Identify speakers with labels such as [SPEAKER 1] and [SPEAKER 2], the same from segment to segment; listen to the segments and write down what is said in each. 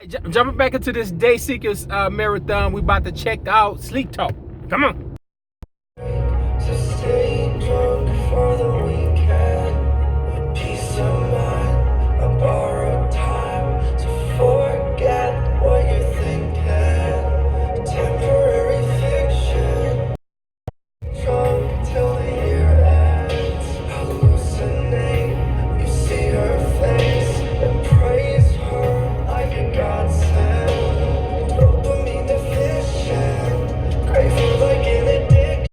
[SPEAKER 1] jumping back into this Dayseekers marathon. We about to check out Sleeptalk. Come on.
[SPEAKER 2] So stay drunk for the weekend. With peace of mind, I borrowed time to forget what you're thinking. Temporary fiction. Drunk till the year ends. Hallucinate. You see her face and praise her like a godsend. Dopamine deficient. Grateful like an addiction.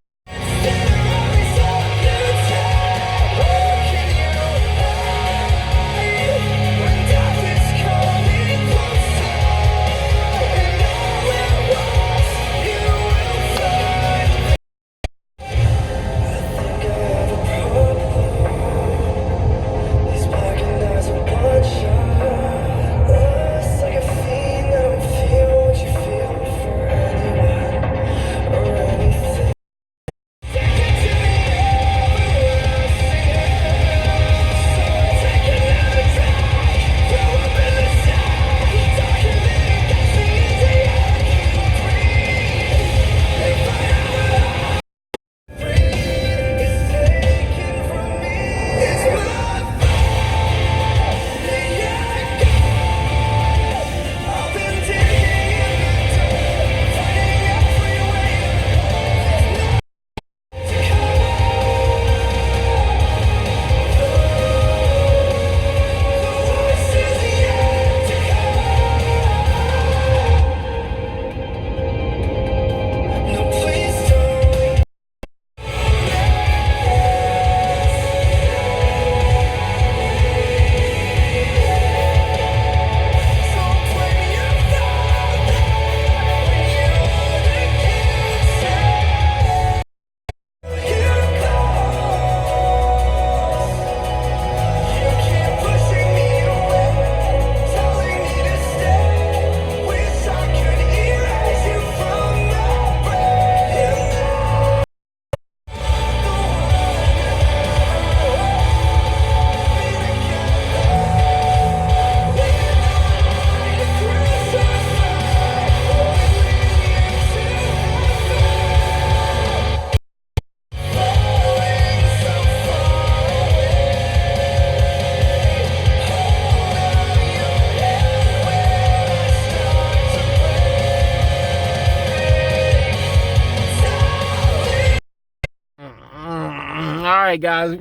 [SPEAKER 1] All right, guys,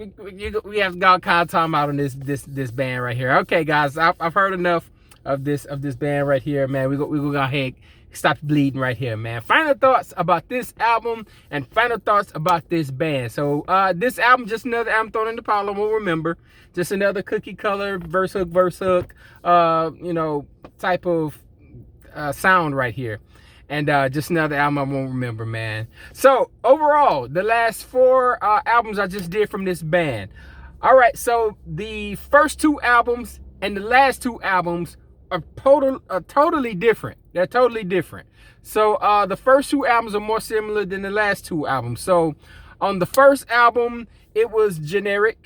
[SPEAKER 1] we have got kind of time out on this band right here. Okay, guys, I've heard enough of this band right here, man. We go ahead, stop bleeding right here, man. Final thoughts about this album and final thoughts about this band. So this album, just another album thrown in the pile. I won't remember. Just another cookie color verse hook, type of sound right here. And just another album I won't remember, man. So overall, the last 4 albums I just did from this band. All right, so the first 2 albums and the last 2 albums are totally different. They're totally different. So the first 2 albums are more similar than the last 2 albums. So on the first album, it was generic.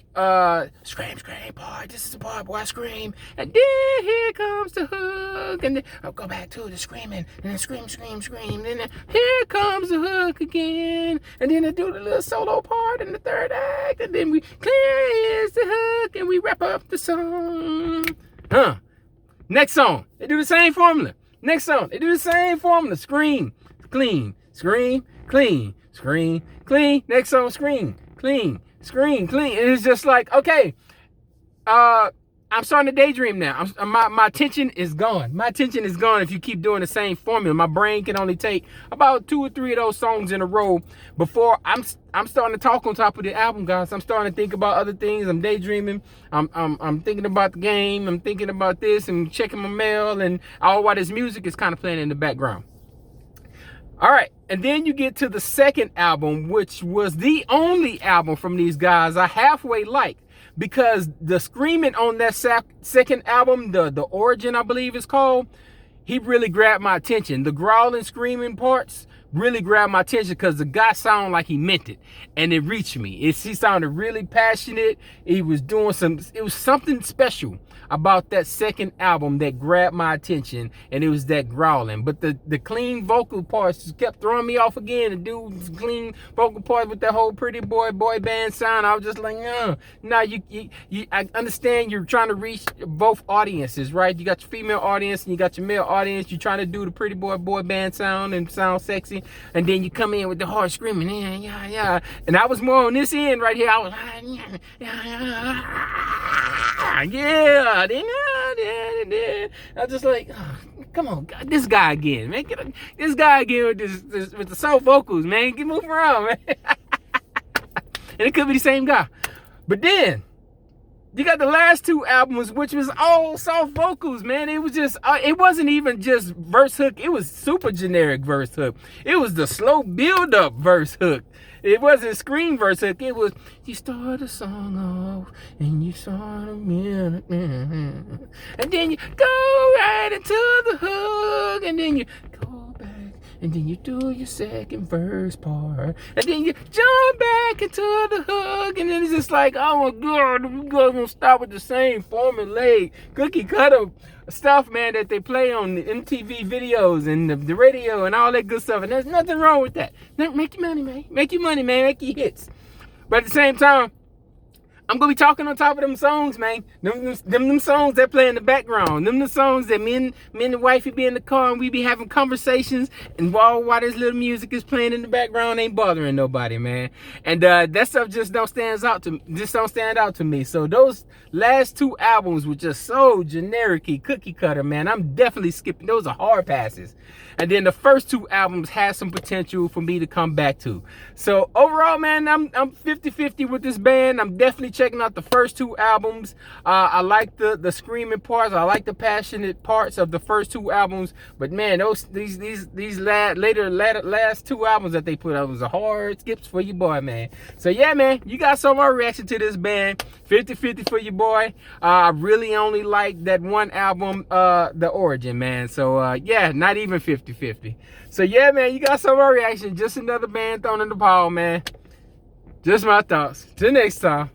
[SPEAKER 1] Scream, scream, boy, this is the part, boy, scream. And then here comes the hook. And then I'll go back to the screaming. And then scream, scream, scream. And then here comes the hook again. And then I do the little solo part in the third act. And then we clear is the hook. And we wrap up the song. Next song, they do the same formula. Next song, they do the same formula. Scream, clean, scream, clean, scream, clean. Next song, scream, clean, scream, clean. And it's just like, okay, I'm starting to daydream now. My attention is gone. My attention is gone if you keep doing the same formula. My brain can only take about 2 or 3 of those songs in a row before I'm starting to talk on top of the album, guys. I'm starting to think about other things. I'm daydreaming. I'm thinking about the game. I'm thinking about this and checking my mail, and all while this music is kind of playing in the background. All right, and then you get to the second album, which was the only album from these guys I halfway liked, because the screaming on that second album, the Origin, I believe it's called, he really grabbed my attention. The growling, screaming parts really grabbed my attention because the guy sounded like he meant it, and it reached me. He sounded really passionate. He was doing it was something special about that second album that grabbed my attention, and it was that growling. But the clean vocal parts just kept throwing me off again. The dude's clean vocal parts with that whole pretty boy band sound. I was just like, no, I understand you're trying to reach both audiences, right? You got your female audience and you got your male audience. You're trying to do the pretty boy band sound and sound sexy, and then you come in with the hard screaming, yeah. And I was more on this end right here. I was yeah. I was just like, come on, God, this guy again, man. This guy again with the soft vocals, man. Get moving around, man. And it could be the same guy. But then you got the last two albums, which was all soft vocals, man. It was just, it wasn't even just verse hook. It was super generic verse hook. It was the slow build up verse hook. It wasn't scream verse hook. It was, you start a song off and you start a minute, and then you go right into the hook, and then you go back, and then you do your second verse part, and then you jump back into the hook, and then it's just like, oh my God, we're gonna start with the same formulaic cookie cutter stuff, man, that they play on the MTV videos and the radio and all that good stuff. And there's nothing wrong with that. Make your money, man. Make your money, man. Make your hits. But at the same time, I'm gonna be talking on top of them songs, man. Them songs that play in the background. Them the songs that me and the wifey be in the car and we be having conversations, and while this little music is playing in the background, ain't bothering nobody, man. And that stuff just don't stand out to me. So those last two albums were just so generic-y, cookie cutter, man. I'm definitely skipping. Those are hard passes. And then the first two albums had some potential for me to come back to. So overall, man, I'm 50-50 with this band. I'm definitely checking out the first two albums. I like the screaming parts. I like the passionate parts of the first two albums. But man, these last two albums that they put out was a hard skips for your boy, man. So yeah, man, you got some more reaction to this band. 50-50 for your boy. I really only like that one album, The Origin, man. So yeah, not even 50-50. So yeah, man, you got some more reaction. Just another band thrown in the pile, man. Just my thoughts. Till next time.